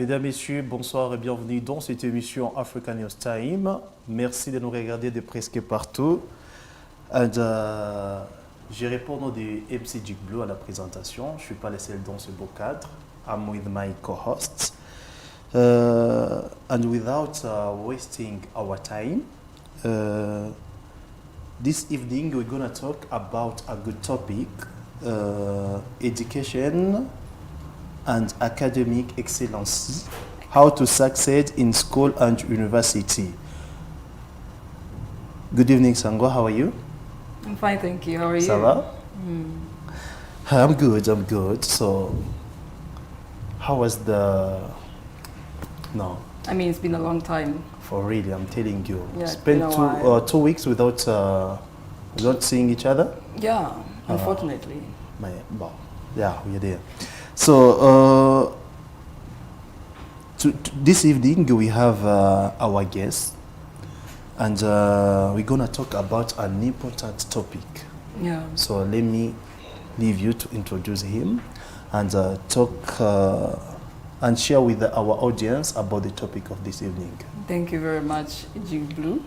Mesdames, Messieurs, bonsoir et bienvenue dans cette émission African News Time. Merci de nous regarder de presque partout. Je réponds au nom de MC Jig Blue à la présentation. Je ne suis pas le seul dans ce beau cadre. I'm with my co-hosts. And without wasting our time, this evening we're going to talk about a good topic, education and academic excellence, how to succeed in school and university. Good evening, Sango. How are you? I'm fine, thank you. How are you? Ça va? I'm good. So, how was the... No. I mean, it's been a long time. For really, I'm telling you. Yeah, Spent 2 weeks without seeing each other? Yeah, unfortunately. Yeah, we're there. So, this evening we have our guest, and we're gonna talk about an important topic. Yeah. So let me leave you to introduce him and talk and share with our audience about the topic of this evening. Thank you very much, Jig Blue.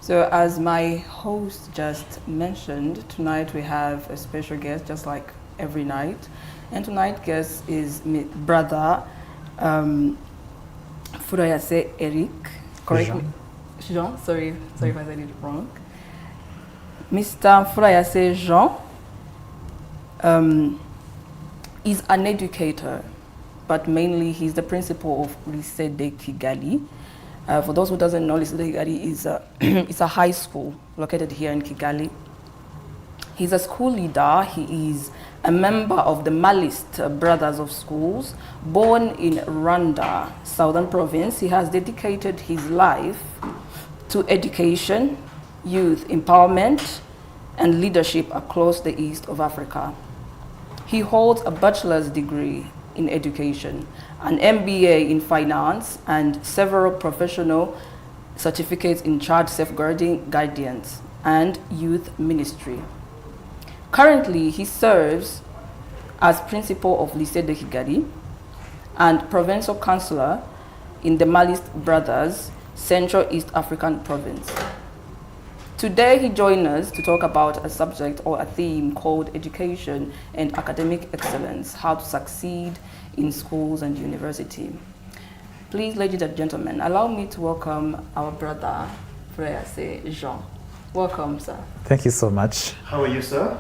So as my host just mentioned, tonight we have a special guest, just like every night. And tonight's guest is my brother, Furayase Eric. Correct me. Jean, sorry if I said it wrong. Mr. Furayase Jean is an educator, but mainly he's the principal of Lycée de Kigali. For those who doesn't know, Lycée de Kigali is it's a high school located here in Kigali. He's a school leader. He is a member of the Malist Brothers of Schools. Born in Rwanda, Southern Province, he has dedicated his life to education, youth empowerment, and leadership across the east of Africa. He holds a bachelor's degree in education, an MBA in finance, and several professional certificates in child safeguarding, guidance, and youth ministry. Currently, he serves as principal of Lycée de Kigali and provincial councillor in the Malist Brothers Central East African Province. Today, he joins us to talk about a subject or a theme called education and academic excellence, how to succeed in schools and university. Please, ladies and gentlemen, allow me to welcome our brother, Furayase Jean. Welcome, sir. Thank you so much. How are you, sir?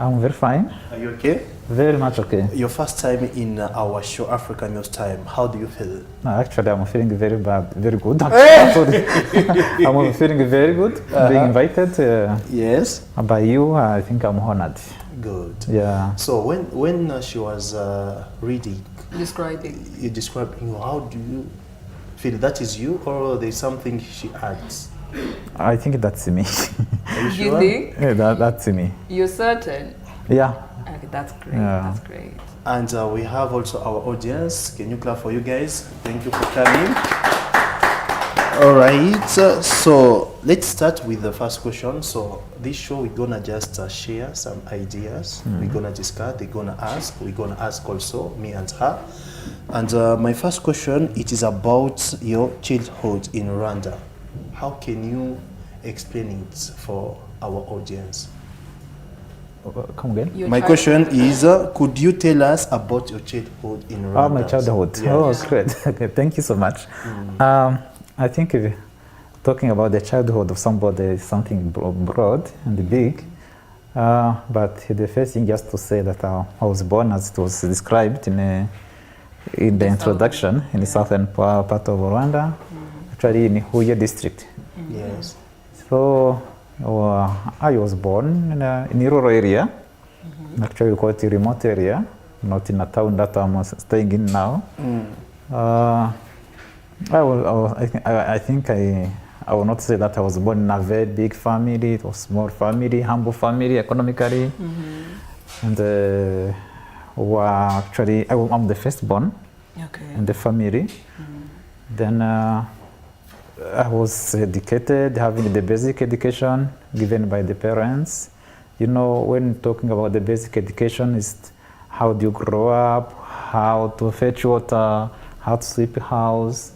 I'm very fine. Are you okay? Very much okay. Your first time in our show, African News Time. How do you feel? No, actually, I'm feeling very good. I'm feeling very good. Being invited Yes. by you, I think I'm honored. Good. Yeah. So when she was reading, Describing. describing, how do you feel? That is you, or there's something she adds? I think that's me. Are you sure? You think? Yeah, that's me. You're certain? Yeah. Okay, that's great. Yeah. That's great. And we have also our audience. Can you clap for you guys? Thank you for coming. All right. So let's start with the first question. So this show, we're gonna just share some ideas. We're gonna discuss. They're gonna ask. We're gonna ask also, me and her. And my first question, it is about your childhood in Rwanda. How can you explain it for our audience? Come again? My question is, could you tell us about your childhood in Rwanda? Oh, my childhood. Yeah. Oh, great. Okay, thank you so much. I think talking about the childhood of somebody is something broad and big. But the first thing, just to say that I was born, as it was described in the introduction, in the southern part of Rwanda, actually in Huye district. Yes. So I was born in a rural area, actually quite a remote area, not in a town that I'm staying in now. I think I will not say that I was born in a very big family. It was a small family, humble family economically. And actually, I'm the firstborn in the family. Then I was educated, having the basic education given by the parents. You know, when talking about the basic education, is how do you grow up, how to fetch water, how to sweep a house.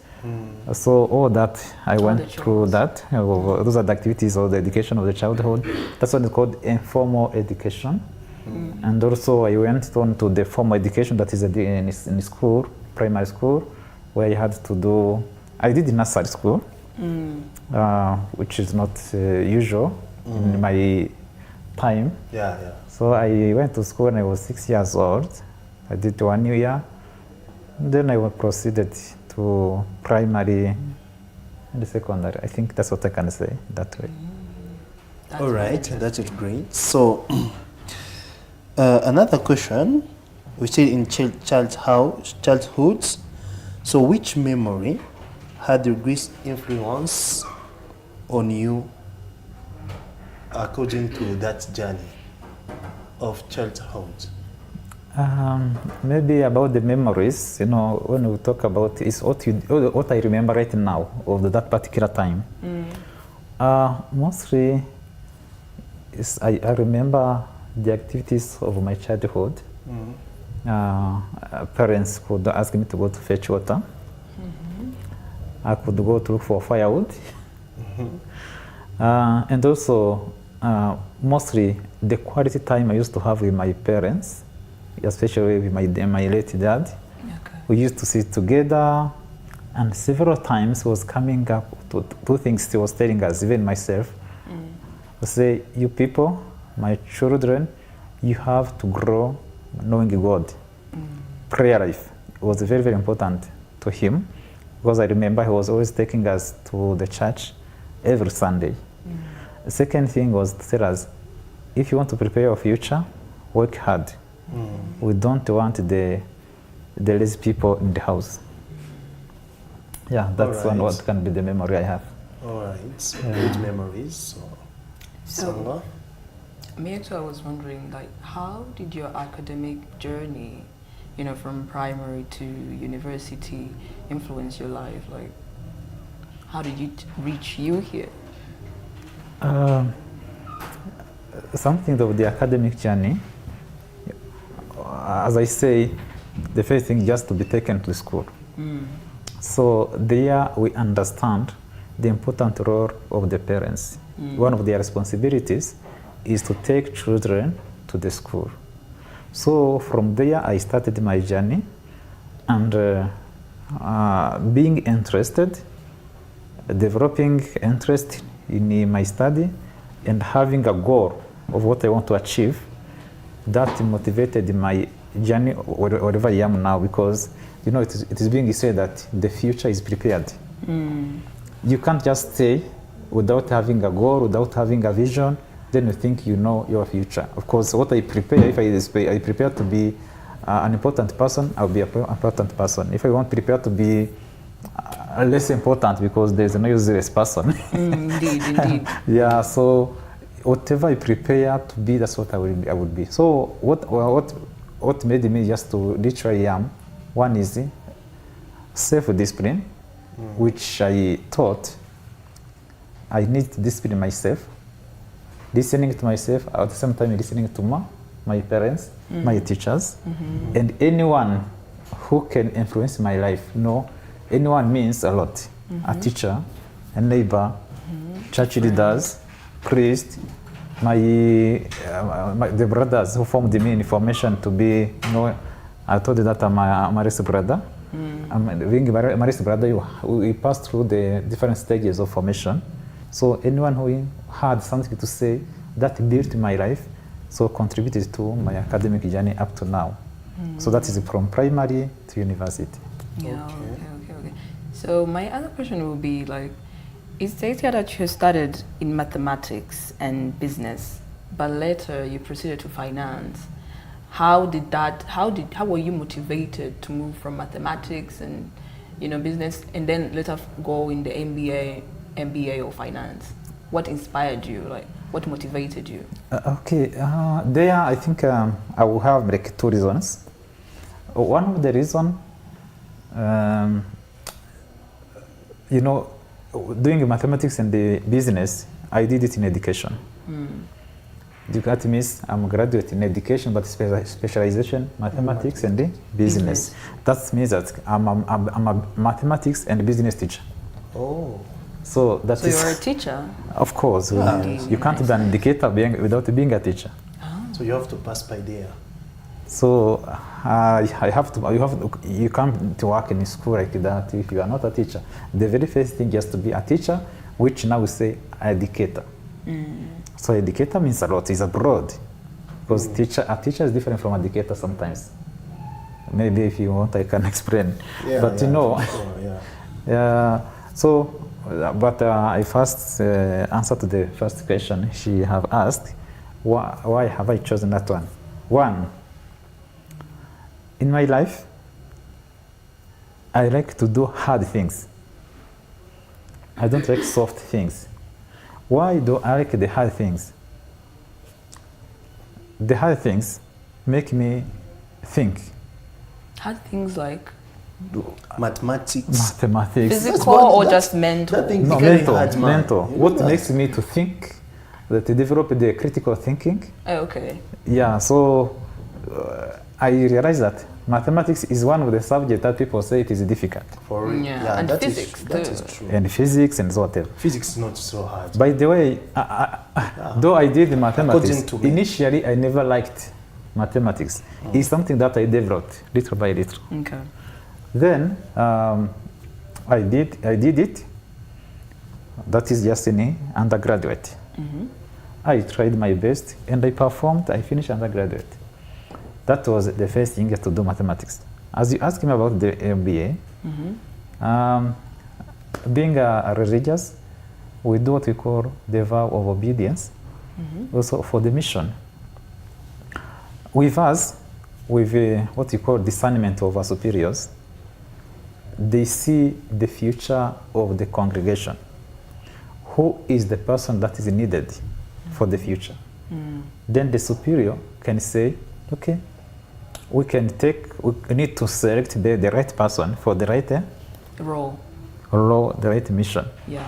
So all that I went through that. Those are the activities or the education of the childhood. That's what is called informal education. And also I went on to the formal education, that is in school, primary school, where I had to do. I did nursery school, which is not usual in my time. So I went to school when I was 6 years old. I did 1 year. Then I proceeded to primary and secondary. I think that's what I can say that way. All right, that is great. So another question, we still in childhood. So which memory had the greatest influence on you according to that journey of childhood? Maybe about the memories, when we talk about it's what I remember right now of that particular time. Mostly, I remember the activities of my childhood. Parents could ask me to go to fetch water. I could go to look for firewood. And also, mostly the quality time I used to have with my parents, especially with my late dad. We used to sit together, and several times he was coming up to two things he was telling us, even myself. He say, you people, my children, you have to grow knowing God. Prayer life was very, very important to him, because I remember he was always taking us to the church every Sunday. The second thing was to tell us, if you want to prepare your future, work hard. We don't want the lazy people in the house. Yeah, that's one what can be the memory I have. All right, good memories. So, me too, I was wondering, how did your academic journey, from primary to university, influence your life? How did it reach you here? Something of the academic journey. As I say, the first thing is just to be taken to school. So there we understand the important role of the parents. One of their responsibilities is to take children to the school. So from there I started my journey, and being interested, developing interest in my study, and having a goal of what I want to achieve. That motivated my journey wherever I am now, because it is being said that the future is prepared. You can't just stay without having a goal, without having a vision, then you think you know your future. Of course, what I prepare, if I prepare to be an important person, I'll be an important person. If I want to prepare to be less important, because there's no useless person. Indeed. Yeah, so whatever I prepare to be, that's what I would be. So what made me just to reach where I am, one is self-discipline, which I thought I need to discipline myself, listening to myself, at the same time listening to my parents, my teachers, and anyone who can influence my life. Anyone means a lot. A teacher, a neighbor, church leaders, priest, the brothers who formed me in formation to be, I told you that I'm a married brother. Being a married brother, we passed through the different stages of formation. So anyone who had something to say, that built my life, so contributed to my academic journey up to now. So that is from primary to university. Yeah, okay. So my other question would be it says here that you started in mathematics and business, but later you proceeded to finance. How were you motivated to move from mathematics and business, and then later go in the MBA or finance? What inspired you? What motivated you? There I think I will have two reasons. One of the reasons, doing mathematics and the business, I did it in education. That means I'm a graduate in education, but specialization, mathematics and business. That means that I'm a mathematics and business teacher. Oh. So that So is, you're a teacher? of course, you can't be an indicator without being a teacher. So you have to pass by there. So you come to work in school like that if you are not a teacher. The very first thing is to be a teacher, which now we say educator. So educator means a lot, it's a broad. Because a teacher is different from educator sometimes. Maybe if you want, I can explain. But you know, but I first answer to the first question she have asked, why have I chosen that one? One, in my life, I like to do hard things. I don't like soft things. Why do I like the hard things? The hard things make me think. Hard things like? Mathematics. Physical or just mental? No, mental. What makes me to think, that to develop the critical thinking. Oh, okay. Yeah, so I realize that mathematics is one of the subjects that people say it is difficult. For real. Yeah, and physics that is true. And physics and whatever. Physics is not so hard. By the way, though I did mathematics, To me. initially I never liked mathematics. It's something that I developed little by little. Okay. Then I did it. That is just in undergraduate. I tried my best and I performed. I finished undergraduate. That was the first thing to do mathematics. As you asked me about the MBA, being a religious, we do what we call the vow of obedience, also for the mission. With us, with what we call discernment of our superiors, they see the future of the congregation. Who is the person that is needed for the future? Then the superior can say, okay, we need to select the right person for the right Role, the right mission. yeah.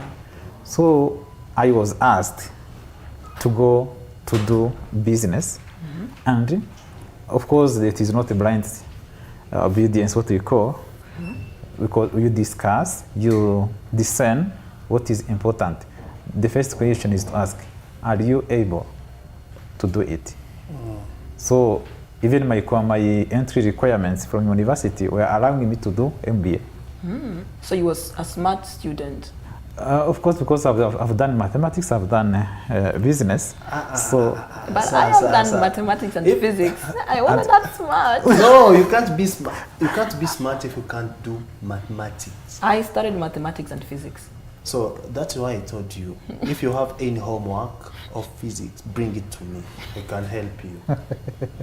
So I was asked to go to do business, and of course it is not a blind obedience, what we call, because you discuss, you discern what is important. The first question is to ask, are you able to do it? So even my entry requirements from university were allowing me to do MBA. So you was a smart student? Of course, because I've done mathematics, I've done business. But I have done mathematics and physics. I wasn't that smart. No, you can't be smart. You can't be smart if you can't do mathematics. I studied mathematics and physics. So that's why I told you, if you have any homework of physics, bring it to me. I can help you.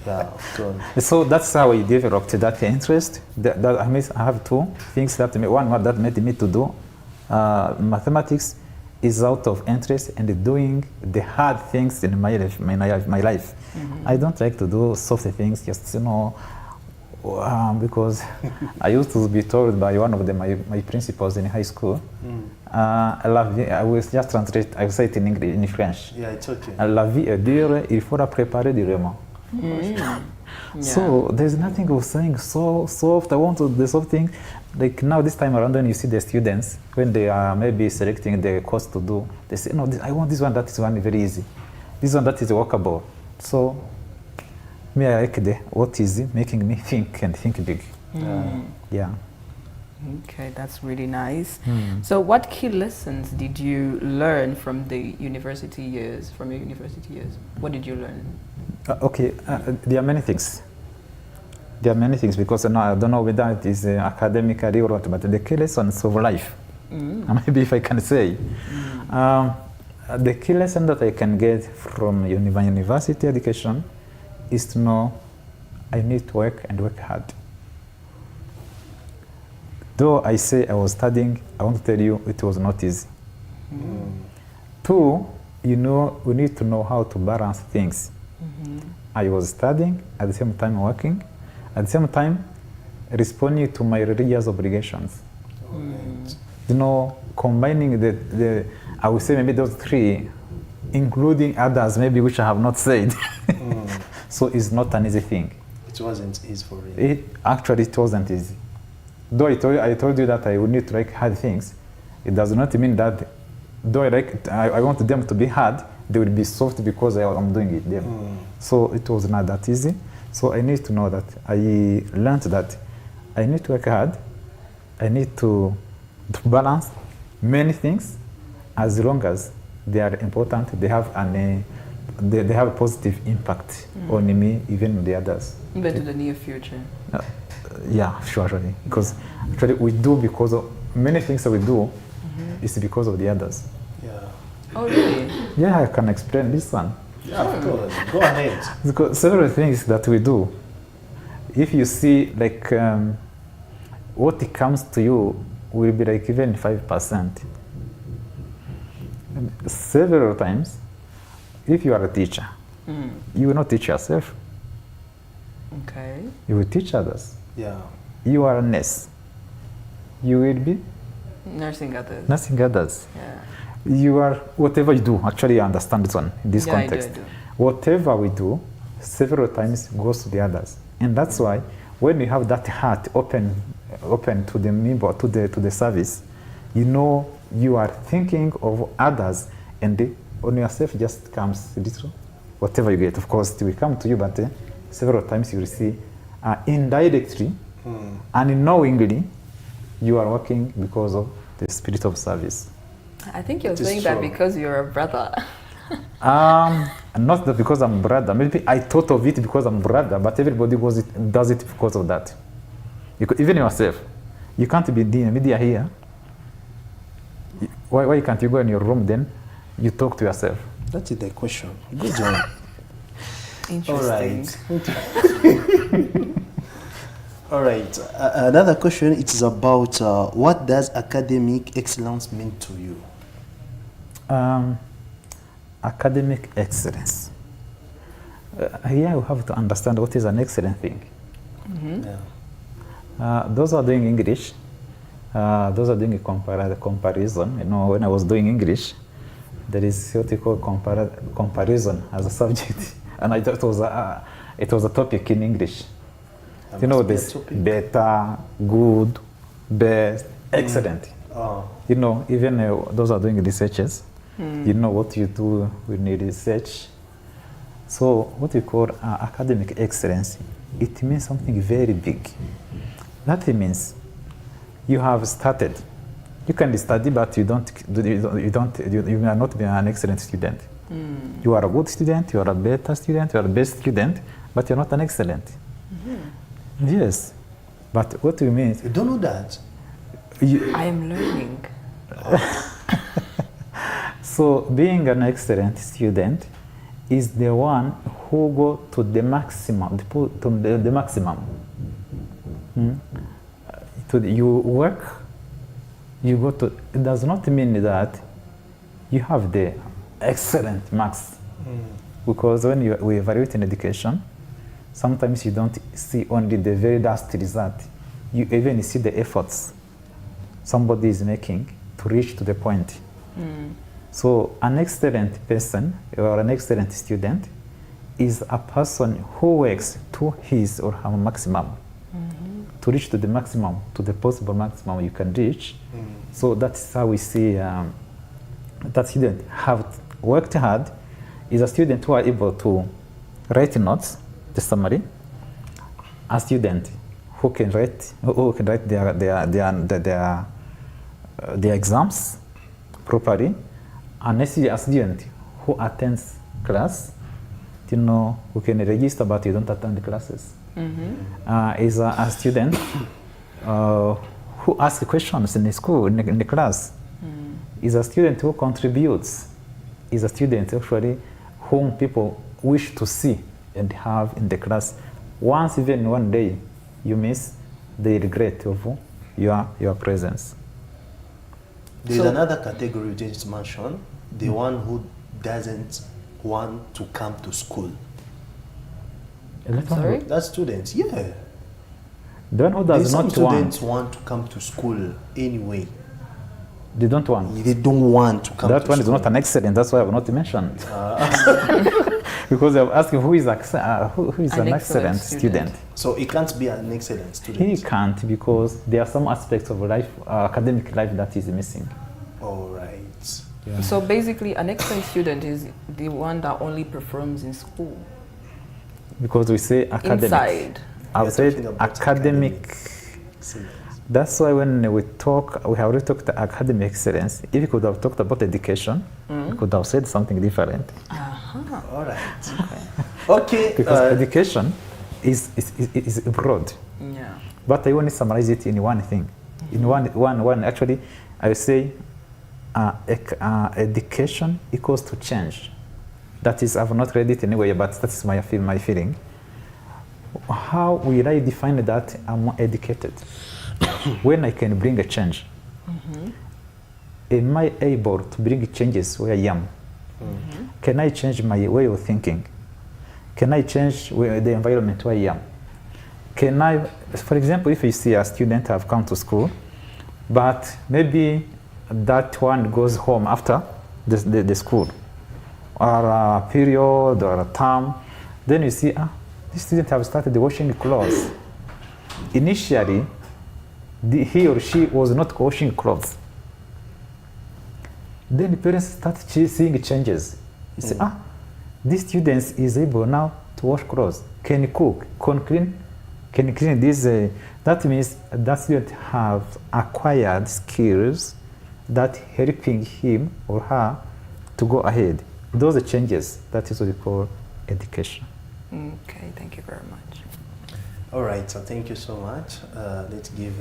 Yeah, go on. So that's how I developed that interest. I have two things that one that made me to do mathematics is out of interest and doing the hard things in my life. I don't like to do soft things, just because I used to be told by one of my principals in high school. I will just translate. I will say it in English, in French. Yeah, it's okay. La vie est dure, il faut la préparer durement. So there's nothing of saying so soft. I want to the soft thing. Like now, this time around, when you see the students, when they are maybe selecting the course to do, they say, no, I want this one, that is one very easy. This one that is workable. So, me, I like what is making me think and think big. Yeah. Okay, that's really nice. So what key lessons did you learn from the university years, from your university years? What did you learn? There are many things. There are many things because I don't know whether it is academically or what, but the key lessons of life, maybe if I can say, the key lesson that I can get from university education is to know I need to work and work hard. Though I say I was studying, I want to tell you it was not easy. Two, we need to know how to balance things. I was studying, at the same time working, at the same time responding to my religious obligations. Combining I would say maybe those three including others maybe which I have not said. So it's not an easy thing. It wasn't easy for you. It wasn't easy. Though I told you that I would need to like hard things, it does not mean that though I want them to be hard, they will be soft because I'm doing it them. So it was not that easy. So I need to know that I learned that I need to work hard. I need to balance many things as long as they are important. They have they have a positive impact on me, even the others. Even to the near future. Yeah, sure, actually. Because actually we do because of many things that we do is because of the others. Yeah. Oh, really? Yeah, I can explain this one. Yeah, of course. Go ahead. Because several things that we do, if you see like what it comes to you will be like even 5%. Several times, if you are a teacher, you will not teach yourself. Okay. You will teach others. Yeah. You are a nurse. You will be Nursing others. nursing others. Yeah. You are, whatever you do, actually I understand this one, in this Yeah, I do, context. I do. Whatever we do, several times goes to the others. And that's why when you have that heart open to the member, to the service, you know you are thinking of others, and on yourself just comes little, whatever you get. Of course, it will come to you, but several times you will see indirectly, unknowingly, you are working because of the spirit of service. I think you're It is saying that true. because you're a brother. Not that because I'm brother. Maybe I thought of it because I'm brother, but everybody does it because of that. Because even yourself, you can't be the media here. Why can't you go in your room then? You talk to yourself. That is the question. Good job. Interesting. All right. Another question. It is about what does academic excellence mean to you? Academic excellence. Here we have to understand what is an excellent thing. Yeah. Those are doing English. Those are doing a comparison. You know, when I was doing English, there is what you call comparison as a subject, and I thought it was a topic in English. You know, this better, good, best, excellent. Oh. You know, even those are doing researches. You know what you do when you research. So what we call academic excellence, it means something very big. That means you have started. You can study, but you are not an excellent student. You are a good student, you are a better student, you are a best student, but you're not an excellent. Yes, but what we mean? You don't know that. I am learning. So being an excellent student is the one who go to the maximum, the maximum. You work, you go to, it does not mean that you have the excellent marks. Because when we evaluate in education, sometimes you don't see only the very last result. You even see the efforts somebody is making to reach to the point. So an excellent person or an excellent student is a person who works to his or her maximum, to reach to the maximum, to the possible maximum you can reach. So that's how we see that student have worked hard, is a student who are able to write notes, the summary, a student who can write their exams properly, and a student who attends class, you know, who can register but you don't attend the classes. Is a student who asks questions in the school, in the class. Is a student who contributes. Is a student actually whom people wish to see and have in the class. Once even one day you miss, they regret of your presence. There is another category you just mentioned, the one who doesn't want to come to school. I'm sorry? That's students, yeah. The one who There's does some not want. students want to come to school anyway. They don't want. They don't want to come That to one is school. not an excellent. That's why I've not mentioned. Because I've asked him who is an excellent student. So he can't be an excellent He student. can't, because there are some aspects of life, academic life, that is missing. All right. Yeah. So basically, an excellent student is the one that only performs in school. Because we say academic. Inside. I've We are said talking about academic. Excellent. That's why when we talk, we have already talked about academic excellence. If we could have talked about education, we could have said something different. All right. Okay. Because education is broad. Yeah. But I want to summarize it in one thing. In one actually, I would say education equals to change. That is, I've not read it anyway, but that's my feeling. How will I define that I'm educated? When I can bring a change. Am I able to bring changes where I am? Can I change my way of thinking? Can I change the environment where I am? Can I, for example, if you see a student have come to school, but maybe that one goes home after the school, or a period or a term, then you see, this student have started washing clothes. Initially, he or she was not washing clothes. Then the parents start seeing changes. You say, this student is able now to wash clothes, can cook, can clean this. That means that student have acquired skills that helping him or her to go ahead. Those are changes. That is what we call education. Okay, thank you very much. All right, so thank you so much. Let's give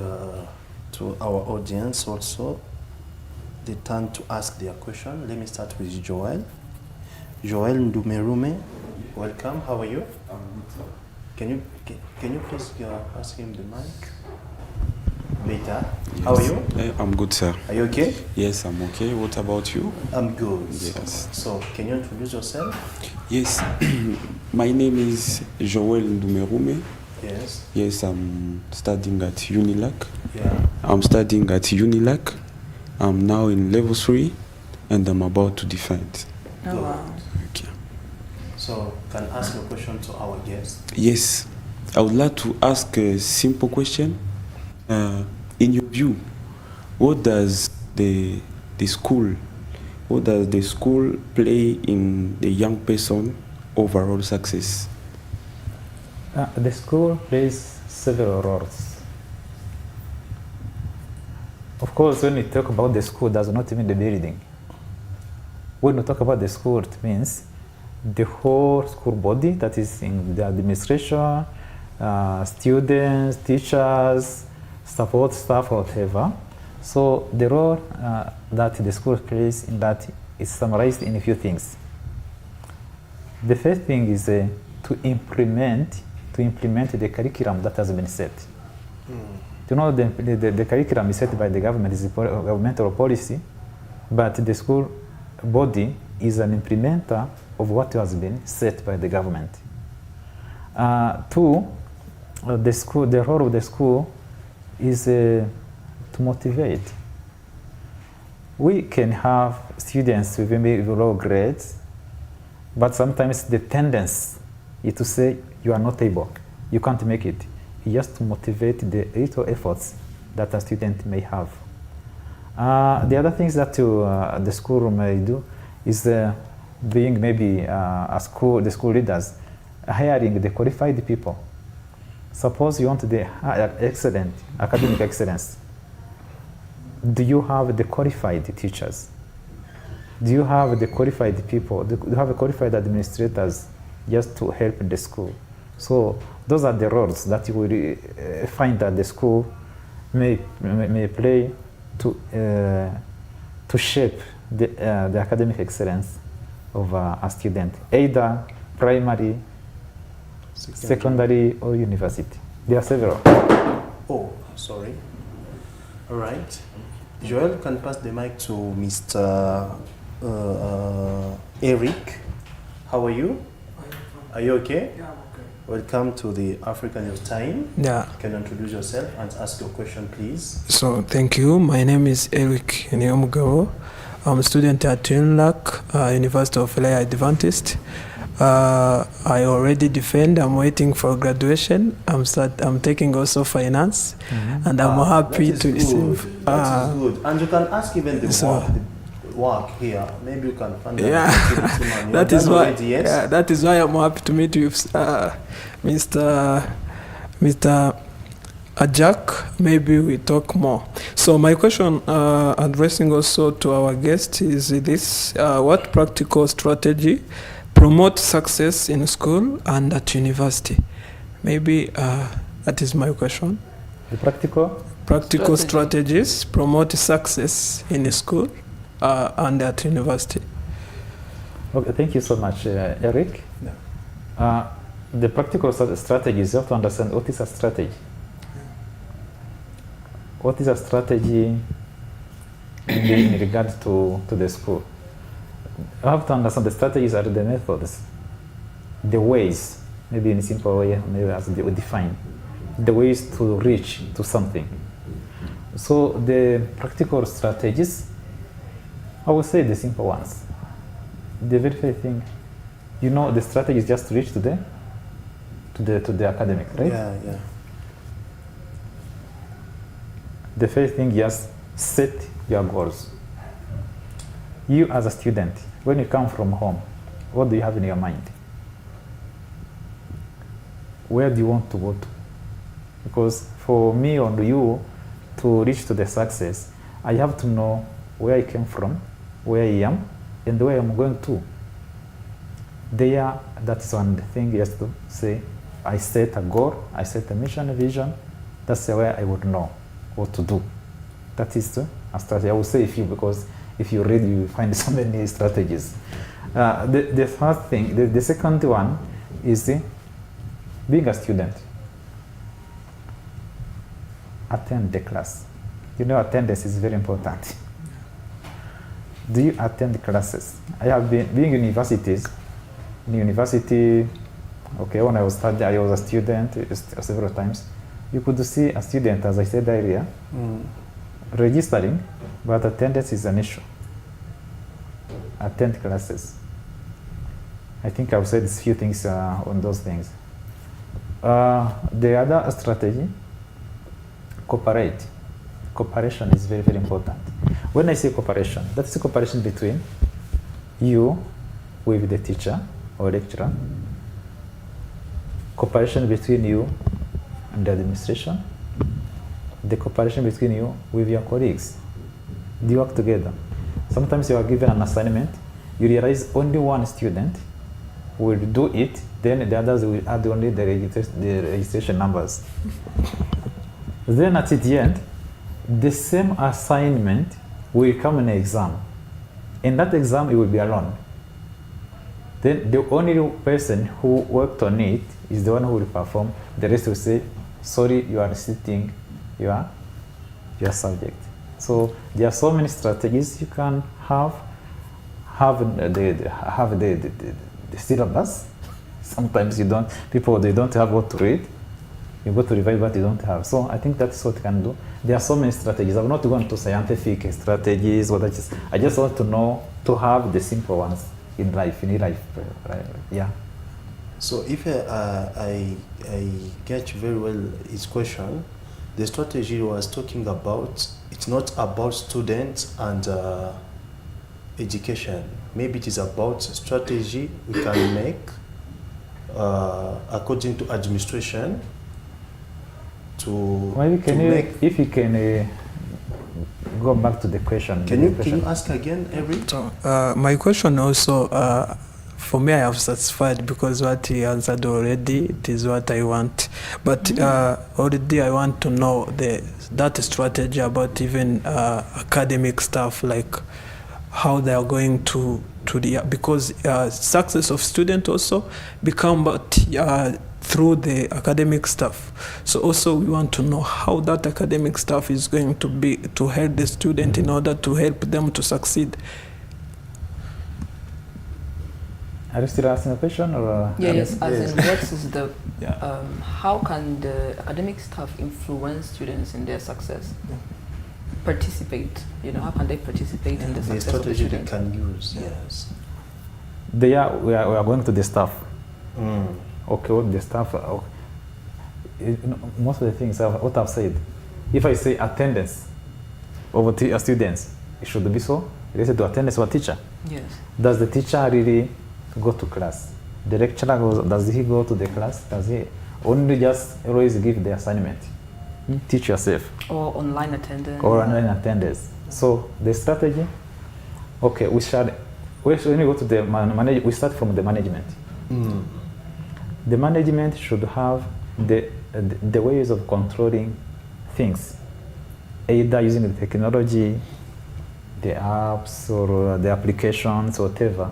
to our audience also the turn to ask their question. Let me start with Joel. Joel Ndumerume, welcome. How are you? Can you please ask him the mic? Better. Yes. How are you? I'm good, sir. Are you okay? Yes, I'm okay. What about you? I'm good. Yes. So, can you introduce yourself? Yes. My name is Joel Ndumerume. Yes. Yes, I'm studying at Unilac. Yeah. I'm studying at Unilac. I'm now in level 3 and I'm about to defend. Oh, Good. wow. Okay. So, can I ask a question to our guest? Yes. I would like to ask a simple question. In your view, what does the school play in the young person overall success? The school plays several roles. Of course, when we talk about the school, does not mean the building. When we talk about the school, it means the whole school body, that is in the administration, students, teachers, support staff, whatever. So the role that the school plays in that is summarized in a few things. The first thing is to implement the curriculum that has been set. You know, the curriculum is set by the government, is a governmental policy, but the school body is an implementer of what has been set by the government. Two, the role of the school is to motivate. We can have students with maybe low grades, but sometimes the tendency is to say you are not able, you can't make it. Just to motivate the little efforts that a student may have. The other things that the school may do is being maybe the school leaders, hiring the qualified people. Suppose you want the excellent academic excellence. Do you have the qualified teachers? Do you have the qualified people? Do you have qualified administrators just to help the school? So those are the roles that you will find that the school may play to shape the academic excellence of a student, either primary, secondary, or university. There are several. Oh, sorry. All right. Joel, can pass the mic to Mr. Eric. How are you? Are you okay? Yeah, I'm okay. Welcome to the African Youth Time. Yeah. Can you introduce yourself and ask your question, please? So thank you. My name is Eric Neomugabo. I'm a student at UNLAC, University of LA Adventist. I already defend. I'm waiting for graduation. I'm taking also finance, and I'm happy to receive. That is good. And you can ask even the work here. Maybe you can find that is why. Yeah, that is why I'm happy to meet you, Mr. Ajak. Maybe we talk more. So my question, addressing also to our guest, is this: what practical strategy promote success in school and at university? Maybe that is my question. The practical strategies promote success in school and at university. Okay, thank you so much, Eric. Yeah. The practical strategies, you have to understand what is a strategy. What is a strategy in regard to the school? You have to understand the strategies are the methods, the ways, maybe in a simple way, maybe as they would define, the ways to reach to something. So the practical strategies, I would say the simple ones. The very first thing, the strategy is just to reach to the academic, right? Yeah, yeah. The first thing, just set your goals. You as a student, when you come from home, what do you have in your mind? Where do you want to go to? Because for me or you to reach to the success, I have to know where I came from, where I am, and where I'm going to. That's one thing, just to say, I set a goal, I set a mission, a vision. That's where I would know what to do. That is a strategy. I would say because if you read, you find so many strategies. The first thing, the second one is being a student. Attend the class. Attendance is very important. Do you attend classes? I have been in universities. In university, when I was studying, I was a student several times. You could see a student, as I said earlier, registering, but attendance is an issue. Attend classes. I think I've said a few things on those things. The other strategy, cooperate. Cooperation is very, very important. When I say cooperation, that's the cooperation between you with the teacher or lecturer, cooperation between you and the administration, the cooperation between you with your colleagues. Do you work together? Sometimes you are given an assignment, you realize only one student will do it, then the others will add only the registration numbers. Then at the end, the same assignment will come in an exam. In that exam, it will be alone. Then the only person who worked on it is the one who will perform. The rest will say, sorry, you are sitting your subject. So there are so many strategies you can have the syllabus. Sometimes they don't have what to read. You go to revise what you don't have. So I think that's what you can do. There are so many strategies. I'm not going to scientific strategies. I just want to have the simple ones in life, right? Yeah. So if I get very well his question, the strategy he was talking about, it's not about students and education. Maybe it is about strategy we can make according to administration to if you can go back to the question. Can you ask again, Eric? So, my question also, for me, I have satisfied because what he answered already, it is what I want. But already I want to know that strategy about even academic stuff, like how they are going to because success of student also become through the academic stuff. So also we want to know how that academic stuff is going to be to help the student in order to help them to succeed. Are you still asking a question or? Yes, as in what is the, Yeah. how can the academic staff influence students in their success? Participate, how can they participate in the The success of the strategy they students? can use, yes. We are going to the staff. Mm. Okay, what the staff, most of the things, what I've said, if I say attendance of students, it should be so related to attendance of a teacher. Yes. Does the teacher really go to class? The lecturer goes, does he go to the class? Does he only just always give the assignment? Teach yourself. Or online attendance. Or online attendance. So the strategy, okay, when we go to the we start from the management. Mm. The management should have the ways of controlling things, either using the technology, the apps or the applications, whatever.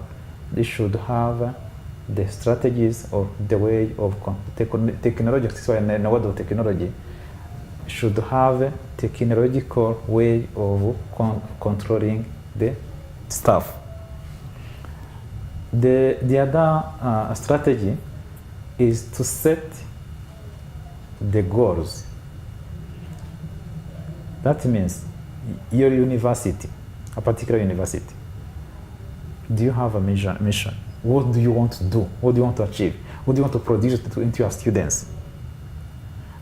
They should have the strategies or the way of technology. So in the world of technology, should have a technological way of controlling the staff. The other strategy is to set the goals. That means your university, a particular university, do you have a mission? What do you want to do? What do you want to achieve? What do you want to produce into your students?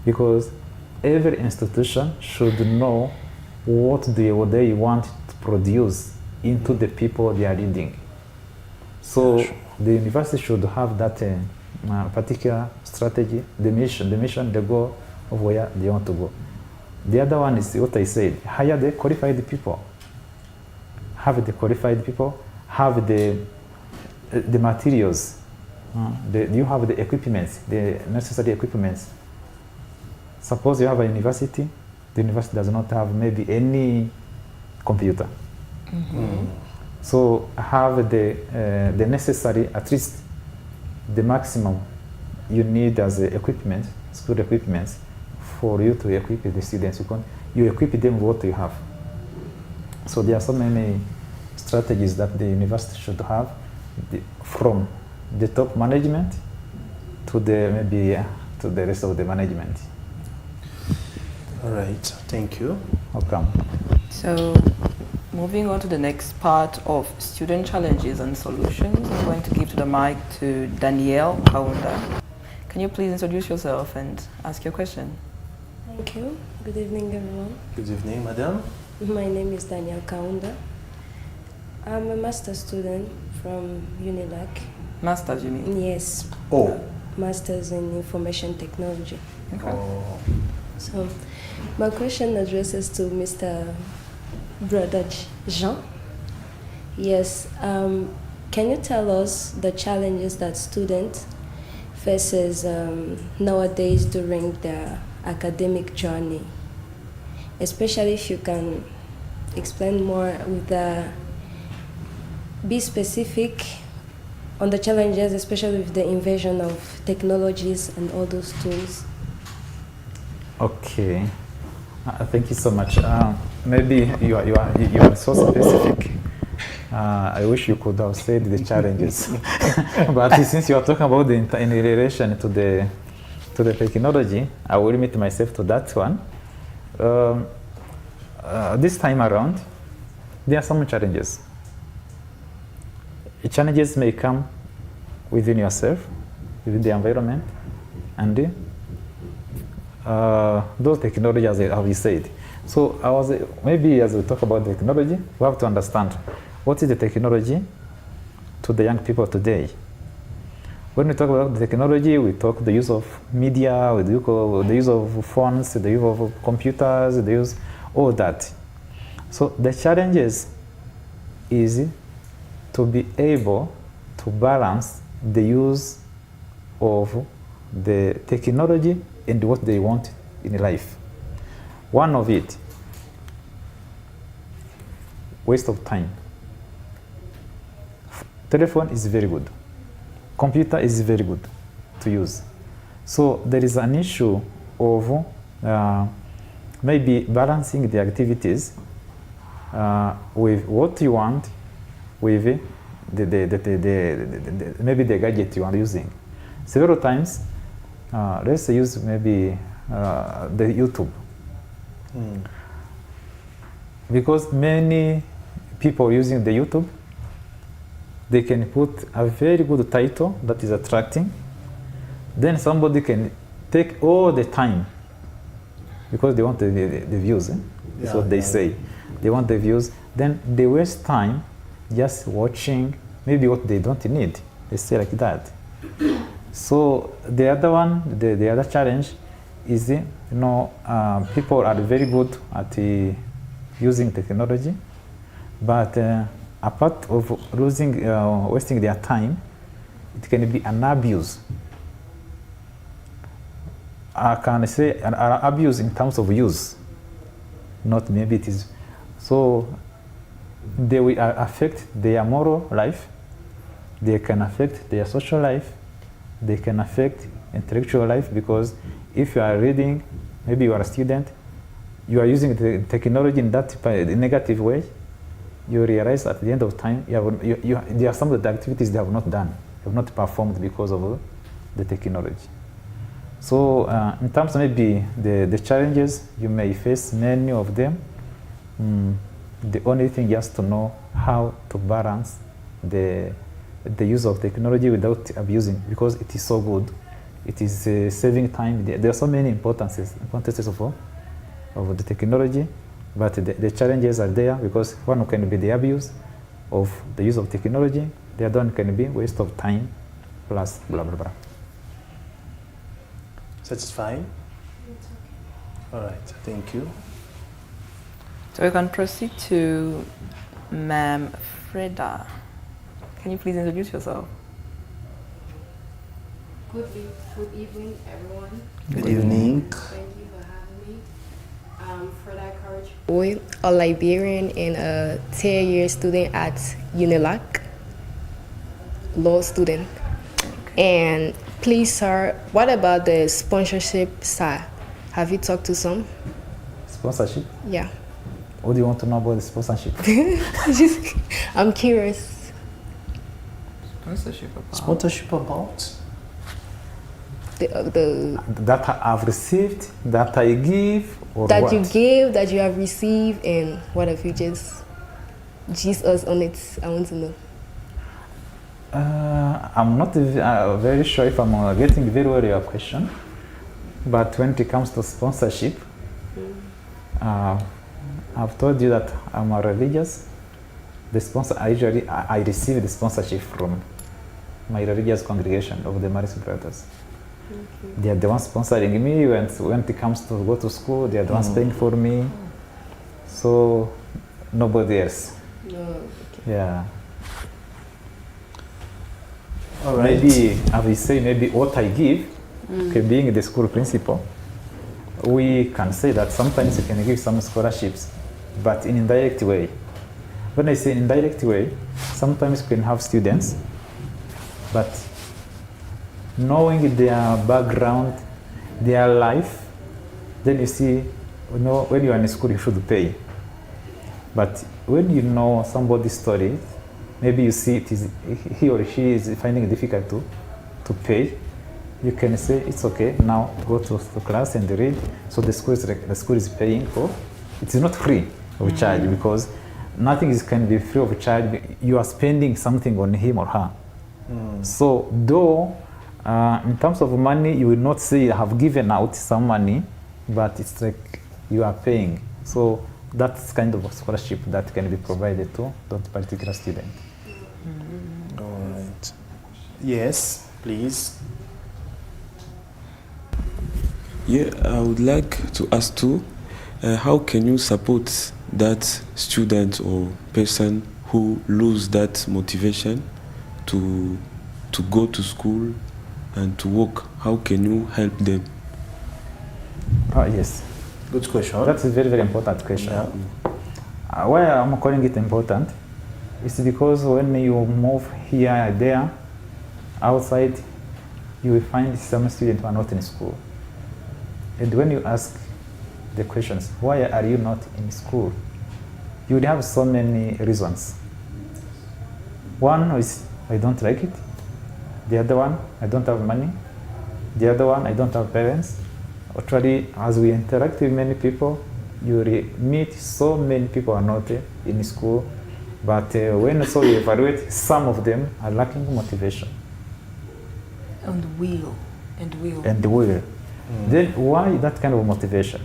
Because every institution should know what they want to produce into the people they are leading. So the university should have that particular strategy, the mission, the goal of where they want to go. The other one is what I said, hire the qualified people. Have the qualified people, have the materials, you have the equipments, the necessary equipments. Suppose you have a university, the university does not have maybe any computer. Mm-hmm. So have the necessary, at least the maximum you need as equipment, school equipment, for you to equip the students. You equip them with what you have. So there are so many strategies that the university should have, from the top management to to the rest of the management. All right, thank you. Welcome. So, moving on to the next part of student challenges and solutions, I'm going to give the mic to Danielle Kaunda. Can you please introduce yourself and ask your question? Thank you. Good evening, everyone. Good evening, madam. My name is Danielle Kaunda. I'm a master's student from UNILAC. Master's, you mean? Yes. Oh. Master's in Information Technology. Okay. Oh. So, my question addresses to Mr. Brother Jean. Yes. Can you tell us the challenges that students faces nowadays during their academic journey? Especially if you can explain more with be specific on the challenges, especially with the invasion of technologies and all those tools. Okay, thank you so much. Maybe you are so specific. I wish you could have said the challenges, but since you are talking about in relation to the technology, I will limit myself to that one. This time around, there are some challenges. The challenges may come within yourself, within the environment, and those technologies, as you said. So maybe as we talk about technology, we have to understand what is the technology to the young people today. When we talk about the technology, we talk the use of media, the use of phones, the use of computers, the use all that. So the challenges is to be able to balance the use of the technology and what they want in life. One of it, waste of time. Telephone is very good. Computer is very good to use. So there is an issue of maybe balancing the activities with what you want with maybe the gadget you are using. Several times, let's use maybe the YouTube. Because many people using the YouTube, they can put a very good title that is attracting. Then somebody can take all the time because they want the views. That's what they say. They want the views. Then they waste time just watching maybe what they don't need. They say like that. So the other one, the other challenge is, people are very good at using technology, but apart of wasting their time, it can be an abuse. I can say an abuse in terms of use, not maybe it is. So they will affect their moral life, they can affect their social life, they can affect intellectual life, because if you are reading, maybe you are a student, you are using the technology in that negative way, you realize at the end of time, there are some of the activities they have not done, have not performed because of the technology. So in terms of maybe the challenges, you may face many of them. The only thing is to know how to balance the use of technology without abusing, because it is so good. It is saving time. There are so many importances of the technology, but the challenges are there, because one can be the abuse of the use of technology, the other one can be waste of time, plus blah, blah, blah. Satisfying? All right, thank you. So we can proceed to Ma'am Freda. Can you please introduce yourself? Good evening, everyone. Good evening. Thank you for having me. Freda Courage Boy, a Liberian and a third-year student at UNILAC, law student. And please, sir, what about the sponsorship side? Have you talked to some? Sponsorship? Yeah. What do you want to know about the sponsorship? I'm curious. Sponsorship about? The That I've received, that I give, or that what? you give, that you have received, and what if you just us on it? I want to know. I'm not very sure if I'm getting very well your question, but when it comes to sponsorship, I've told you that I'm a religious. The sponsor, I receive the sponsorship from my religious congregation of the Marist Brothers. They are the ones sponsoring me when it comes to go to school. They are the ones paying for me. So nobody else. No. Okay. Yeah. All right. Maybe I will say maybe what I give, okay, being the school principal, we can say that sometimes you can give some scholarships, but in indirect way. When I say indirect way, sometimes you can have students, but knowing their background, their life, then you see, when you are in school, you should pay. But when you know somebody's story, maybe you see he or she is finding it difficult to pay, you can say it's okay, now go to class and read. So the school is paying for. It's not free of charge, because nothing can be free of charge. You are spending something on him or her. So though in terms of money, you will not say you have given out some money, but it's like you are paying. So that's kind of a scholarship that can be provided to that particular student. All right. Yes, please. Yeah, I would like to ask too, how can you support that student or person who lose that motivation to go to school and to work? How can you help them? Yes. Good question. That's a very, very important question. Yeah. Why I'm calling it important is because when you move here and there, outside, you will find some students who are not in school. And when you ask the questions, why are you not in school? You would have so many reasons. One is I don't like it. The other one, I don't have money. The other one, I don't have parents. Actually, as we interact with many people, you meet so many people are not in school, but when so you evaluate, some of them are lacking motivation. And will. And will. Then why that kind of motivation?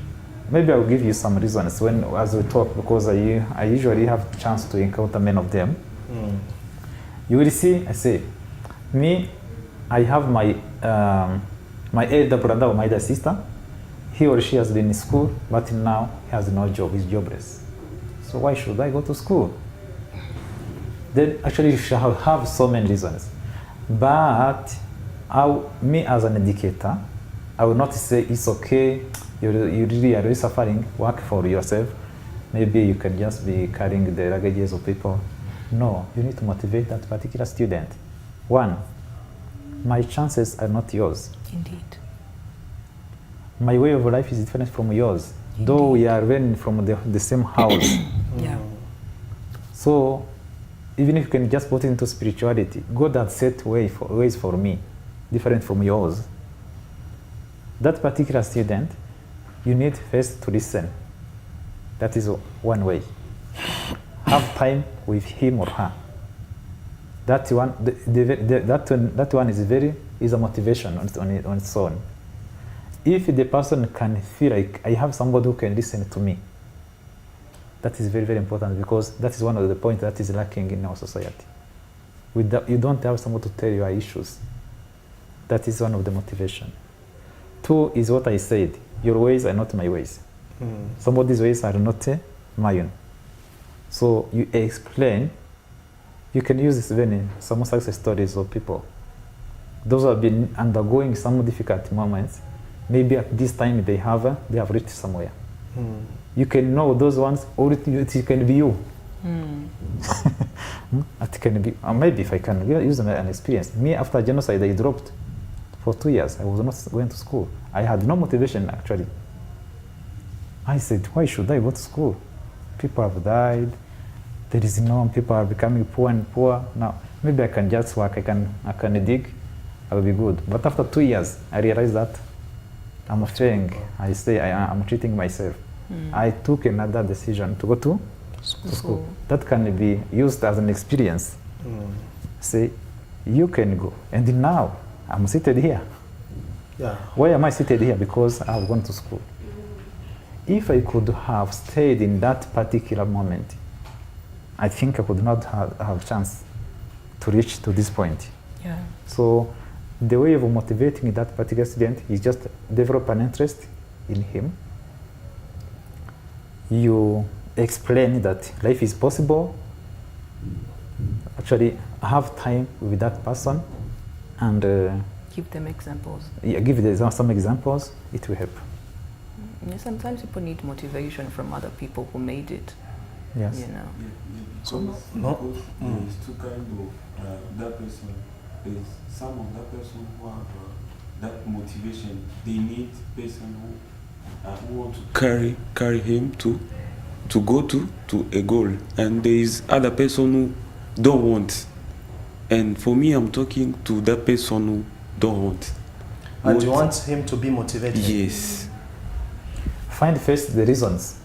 Maybe I'll give you some reasons when as we talk, because I usually have chance to encounter many of them. You will see, I say, me, I have my my elder brother or my elder sister. He or she has been in school, but now he has no job, he's jobless. So why should I go to school? Then actually you should have so many reasons. But me as an educator, I will not say it's okay, you really are really suffering, work for yourself. Maybe you can just be carrying the luggages of people. No, you need to motivate that particular student. One, my chances are not yours. Indeed. My way of life is different from yours, though we are running from the same house. Yeah. So even if you can just put it into spirituality, God has set ways for me, different from yours. That particular student, you need first to listen. That is one way. Have time with him or her. That one, that one is a motivation on its own. If the person can feel like I have somebody who can listen to me, that is very, very important, because that is one of the points that is lacking in our society. You don't have someone to tell your issues. That is one of the motivation. Two is what I said. Your ways are not my ways. Somebody's ways are not mine. So you explain. You can use this even in some success stories of people. Those who have been undergoing some difficult moments. Maybe at this time they have reached somewhere. You can know those ones, or it can be you. It can be, maybe if I can use an experience. Me, after genocide, I dropped for 2 years. I was not going to school. I had no motivation, actually. I said, why should I go to school? People have died. There is no, people are becoming poor and poor. Now, maybe I can just work, I can dig, I will be good. But after 2 years, I realized that I'm failing. I say I'm cheating myself. I took another decision to go to school. That can be used as an experience. Say, you can go. And now, I'm seated here. Yeah. Why am I seated here? Because I have gone to school. If I could have stayed in that particular moment, I think I could not have chance to reach to this point. Yeah. So the way of motivating that particular student is just develop an interest in him. You explain that life is possible. Actually, have time with that person, and Give them examples. give them some examples. It will help. Yeah, sometimes people need motivation from other people who made it. Yes. You know. So no. There's two kind of that person. There's some of that person who have that motivation. They need person who want to carry him to go to a goal, and there is other person who don't want. And for me, I'm talking to that person who don't want. And you want him to be motivated? Yes. Find first the reasons.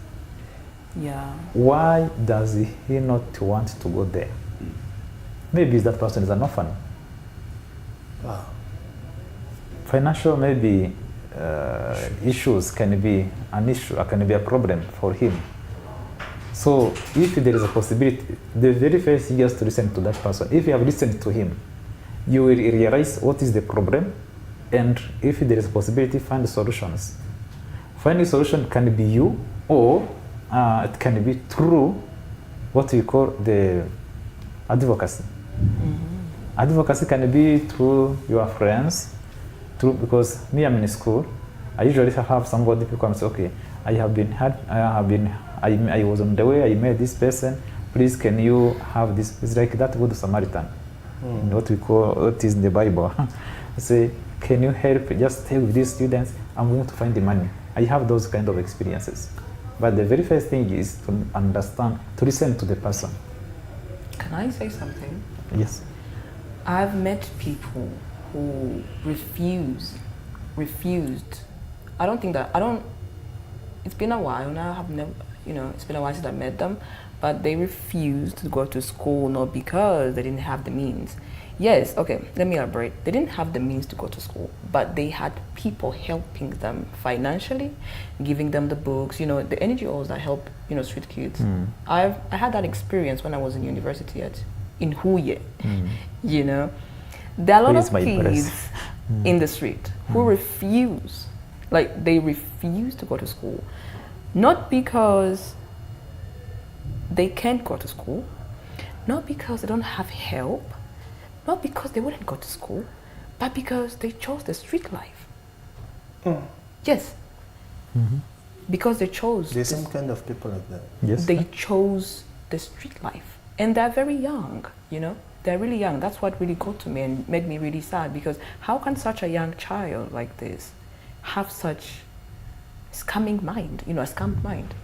Yeah. Why does he not want to go there? Maybe that person is an orphan. Wow. Financial maybe issues can be an issue, can be a problem for him. So if there is a possibility, the very first thing is to listen to that person. If you have listened to him, you will realize what is the problem, and if there is a possibility, find solutions. Finding solution can be you, or it can be through what we call the advocacy. Advocacy can be through your friends, because me, I'm in school. I usually have somebody who comes, okay, I was on the way, I met this person, please can you have this? It's like that good Samaritan, what we call, what is in the Bible. Say, can you help, just stay with these students, I'm going to find the money. I have those kind of experiences. But the very first thing is to understand, to listen to the person. Can I say something? Yes. I've met people who refused. It's been a while now. I've never, it's been a while since I met them, but they refused to go to school not because they didn't have the means. Yes, okay, let me elaborate. They didn't have the means to go to school, but they had people helping them financially, giving them the books, the NGOs that help, street kids. I had that experience when I was in university in Huye, There are a lot of kids in the street who refuse, they refuse to go to school, not because they can't go to school, not because they don't have help, not because they wouldn't go to school, but because they chose the street life. Yes. Because they chose. There's some kind of people like that. Yes. They chose the street life. And they're very young, They're really young. That's what really got to me and made me really sad, because how can such a young child like this have such scamming mind, a scammed mind?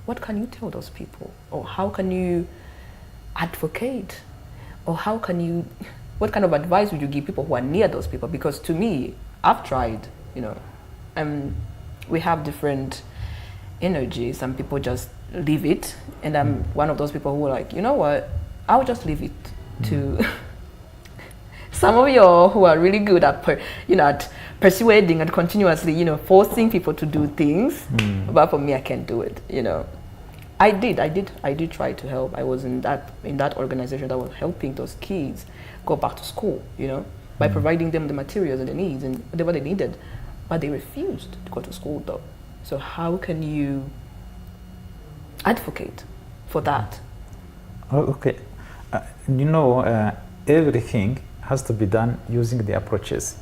What can you tell those people? Or how can you advocate? Or what kind of advice would you give people who are near those people? Because to me, I've tried, we have different energies. Some people just leave it. And I'm one of those people who are like, you know what? I'll just leave it to some of y'all who are really good at, at persuading and continuously, forcing people to do things. But for me, I can't do it, I did try to help. I was in that organization that was helping those kids go back to school, by providing them the materials and the needs and whatever they needed. But they refused to go to school though. So how can you advocate for that? Oh, okay. Everything has to be done using the approaches,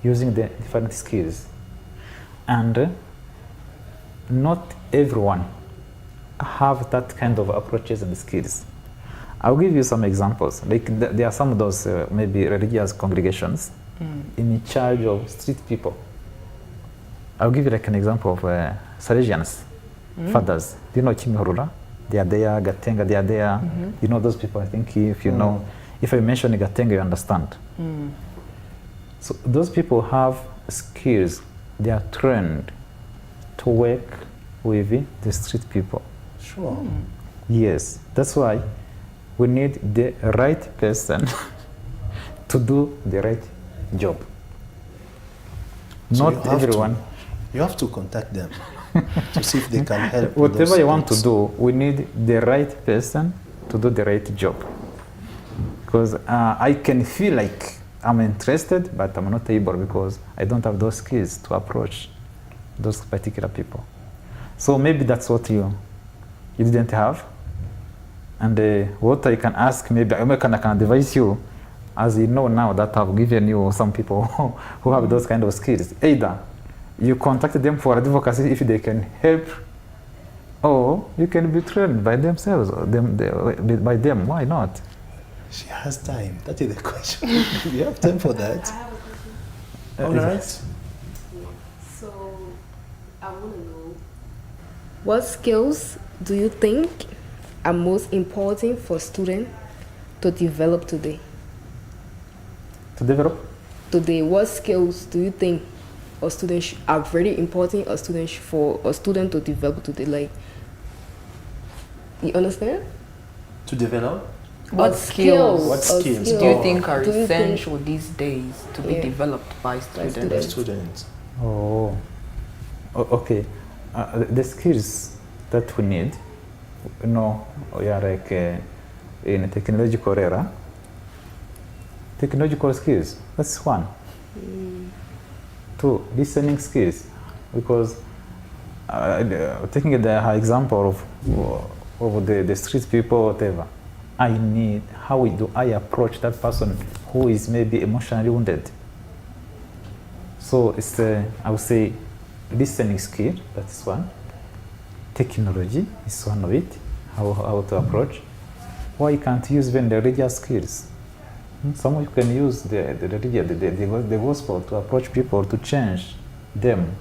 using the different skills. And not everyone have that kind of approaches and skills. I'll give you some examples. There are some of those maybe religious congregations in charge of street people. I'll give you an example of Salesians, fathers. Do you know Kimihurura? They are there, Gatenga, they are there. You know those people, I think if you know. If I mention Gatenga, you understand. So those people have skills. They are trained to work with the street people. Sure. Yes, that's why we need the right person to do the right job. So Not everyone. You have to contact them to see if they can help. Whatever you want to do, we need the right person to do the right job. Because I can feel like I'm interested, but I'm not able because I don't have those skills to approach those particular people. So maybe that's what you didn't have. And what I can ask, maybe I can advise you, as you know now that I've given you some people who have those kind of skills. Either you contact them for advocacy if they can help, or you can be trained by themselves, by them. Why not? She has time. That is the question. Do you have time for that? All right. So, I want to know, what skills do you think are most important for students to develop today? To develop? Today, what skills do you think a student are very important for a student to develop today? Like, you understand? To develop? What skills What skills do you think are essential these days to be developed by students? Oh, okay. The skills that we need, we are like in a technological era. Technological skills, that's one. 2, listening skills, because taking the example of the street people, whatever, how do I approach that person who is maybe emotionally wounded? So it's, I would say, listening skill, that's one. Technology is one of it, how to approach. Why can't you use even the religious skills? Some you can use the gospel to approach people, to change them.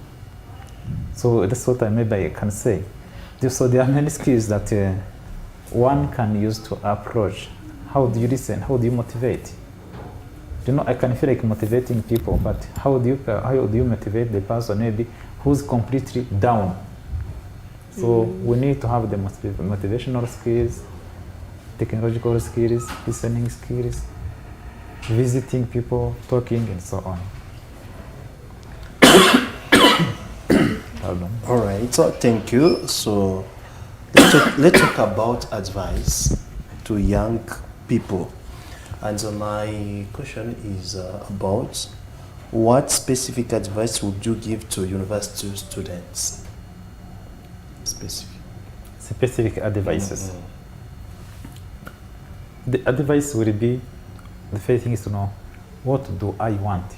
So that's what maybe I can say. So there are many skills that one can use to approach How do you listen? How do you motivate? I can feel like motivating people, but how do you motivate the person maybe who's completely down? So we need to have the motivational skills, technological skills, listening skills, visiting people, talking, and so on. Pardon. All right, so thank you. So let's talk about advice to young people. And so my question is about what specific advice would you give to university students? Specific advices. The advice will be, the first thing is to know, what do I want?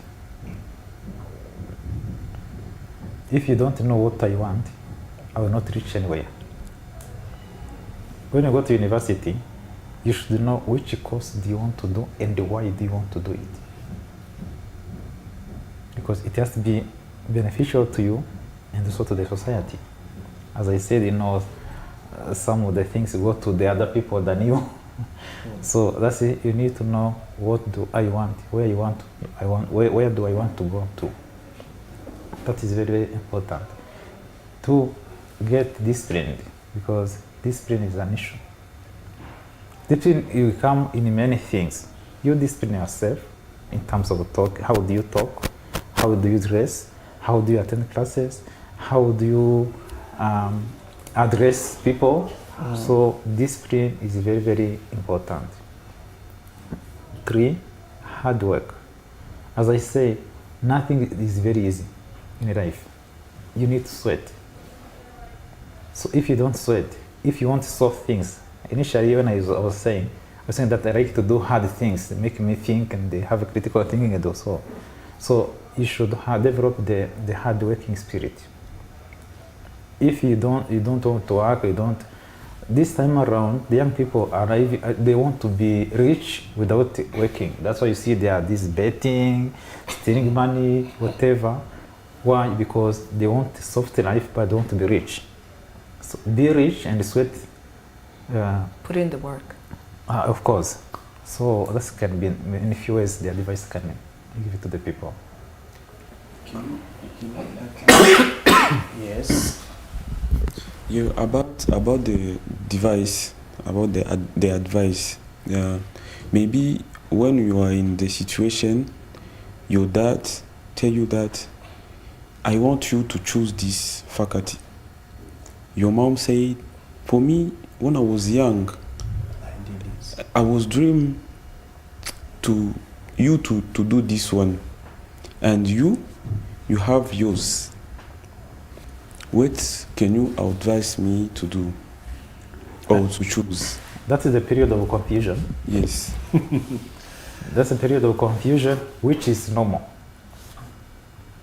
If you don't know what I want, I will not reach anywhere. When you go to university, you should know which course do you want to do and why do you want to do it. Because it has to be beneficial to you and also to the society. As I said, some of the things go to the other people than you. So that's it. You need to know what do I want, where do I want to go to. That is very, very important. To get disciplined, because discipline is an issue. Discipline will come in many things. You discipline yourself in terms of talk. How do you talk? How do you dress? How do you attend classes? How do you address people? So discipline is very, very important. 3, hard work. As I say, nothing is very easy in life. You need to sweat. So if you don't sweat, if you want to solve things, initially when I was saying that I like to do hard things, make me think and they have a critical thinking and also. So you should develop the hard working spirit. If you don't want to work, this time around, the young people they want to be rich without working. That's why you see there are this betting, stealing money, whatever. Why? Because they want a soft life, but they want to be rich. So be rich and sweat. Put in the work. Of course. So that can be in a few ways the advice can give it to the people. Yes. Yeah, about the device, about the advice. Maybe when you are in the situation, your dad tell you that I want you to choose this faculty. Your mom said, for me, when I was young, I was dream to do this one, and you have yours. What can you advise me to do or to choose? That is a period of confusion. Yes. That's a period of confusion, which is normal.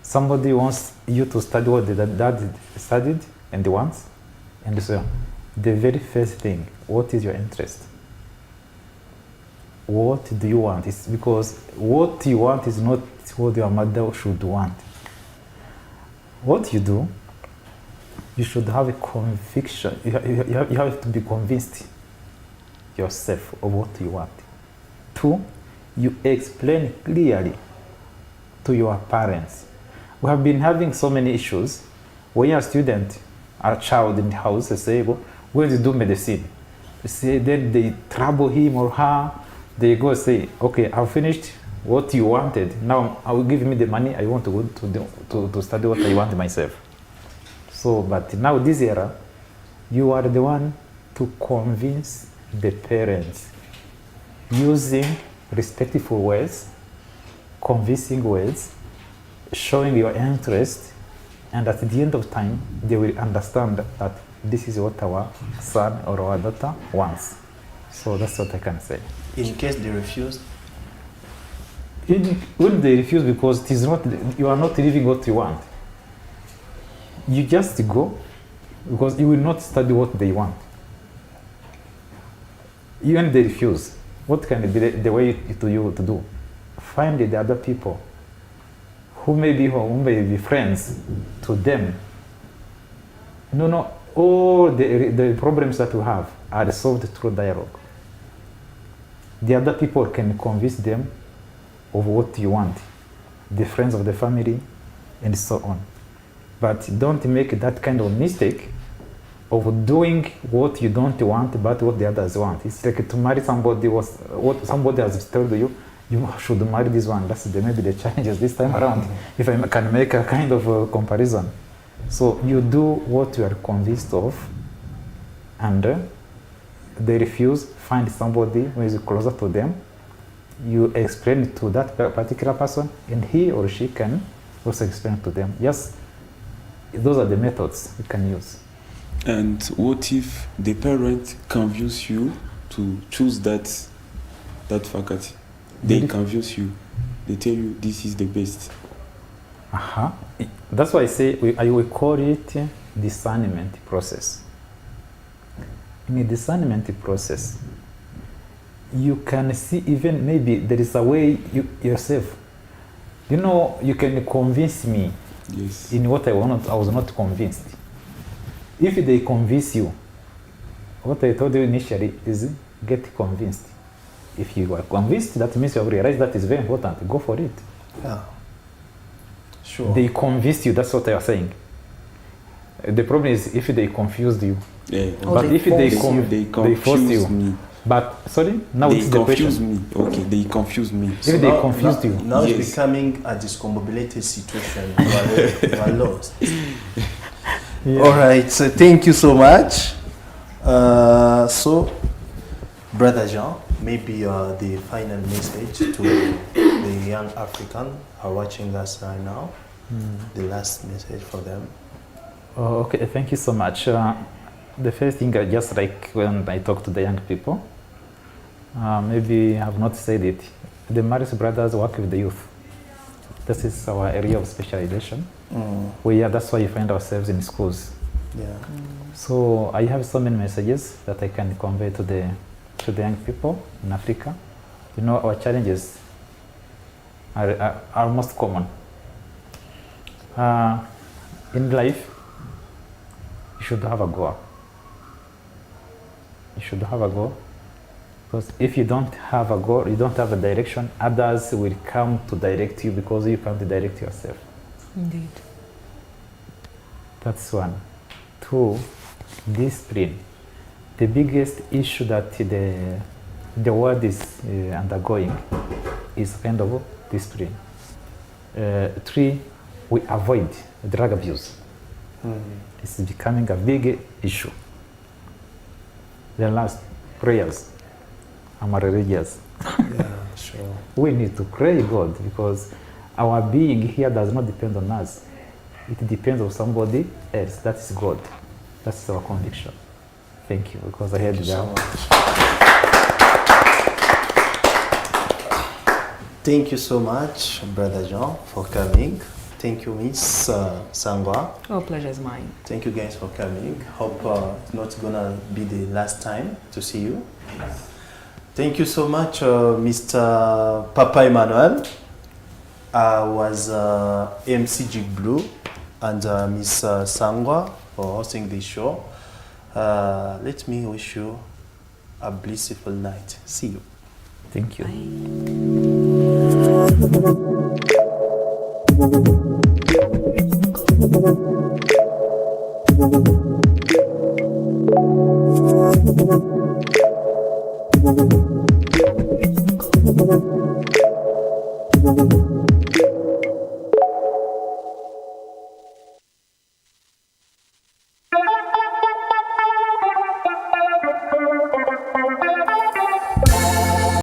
Somebody wants you to study what the dad studied and wants, and so the very first thing, what is your interest? What do you want? It's because what you want is not what your mother should want. What you do, you should have a conviction. You have to be convinced yourself of what you want. 2, you explain clearly to your parents. We have been having so many issues. When you're a student, a child in the house, they say, "Where do you do medicine?" They say, then they trouble him or her. They go say, "Okay, I've finished what you wanted. Now I will give me the money. I want to go to study what I want myself." So, but now this era, you are the one to convince the parents using respectful words, convincing words, showing your interest, and at the end of time, they will understand that this is what our son or our daughter wants. So that's what I can say. In case they refuse? When they refuse, because it is not, you are not living what you want. You just go, because you will not study what they want. Even they refuse, what can be the way to you to do? Find the other people who may be friends to them. No, all the problems that we have are solved through dialogue. the other people can convince them of what you want, the friends of the family, and so on. But don't make that kind of mistake of doing what you don't want, but what the others want. It's like to marry somebody, what somebody has told you, you should marry this one. That's maybe the challenges this time around, if I can make a kind of a comparison. So you do what you are convinced of, and they refuse, find somebody who is closer to them. You explain it to that particular person, and he or she can also explain it to them. Yes, those are the methods you can use. And what if the parent convince you to choose that faculty? They convince you. They tell you this is the best. That's why I say I will call it discernment process. In a discernment process, you can see even maybe there is a way yourself. You know, you can convince me in what I was not convinced. If they convince you, what I told you initially is get convinced. If you are convinced, that means you have realized that is very important. Go for it. Yeah. Sure. They convinced you, that's what I was saying. The problem is if they confused you. Yeah. But if they force you. Me. But sorry, now they it's the confuse question. me. Okay, they confuse me. If they confused you. Now it's becoming a discombobulated situation. You are lost. Yeah. All right, so thank you so much. So, Brother Jean, maybe the final message to the young African are watching us right now. The last message for them. Oh, okay, thank you so much. The first thing, I just like when I talk to the young people, maybe I have not said it, the Maris Brothers work with the youth. This is our area of specialization. That's why you find ourselves in schools. Yeah. So I have so many messages that I can convey to the young people in Africa. You know, our challenges are almost common. In life, you should have a goal. You should have a goal. Because if you don't have a goal, you don't have a direction, others will come to direct you because you can't direct yourself. Indeed. That's one. Two, discipline. The biggest issue that the world is undergoing is kind of discipline. Three, we avoid drug abuse. It's becoming a big issue. Then last, prayers. I'm a religious. Yeah, sure. We need to pray God because our being here does not depend on us. It depends on somebody else. That is God. That's our conviction. Thank you, because I heard that. So thank you so much, Brother Jean, for coming. Thank you, Miss Sangwa. Oh, pleasure is mine. Thank you guys for coming. Hope it's not gonna be the last time to see you. Thank you so much, Mr. Papa Emmanuel. Was MC Jig Blue and Miss Sangwa for hosting this show. Let me wish you a blissful night. See you. Thank you. Bye.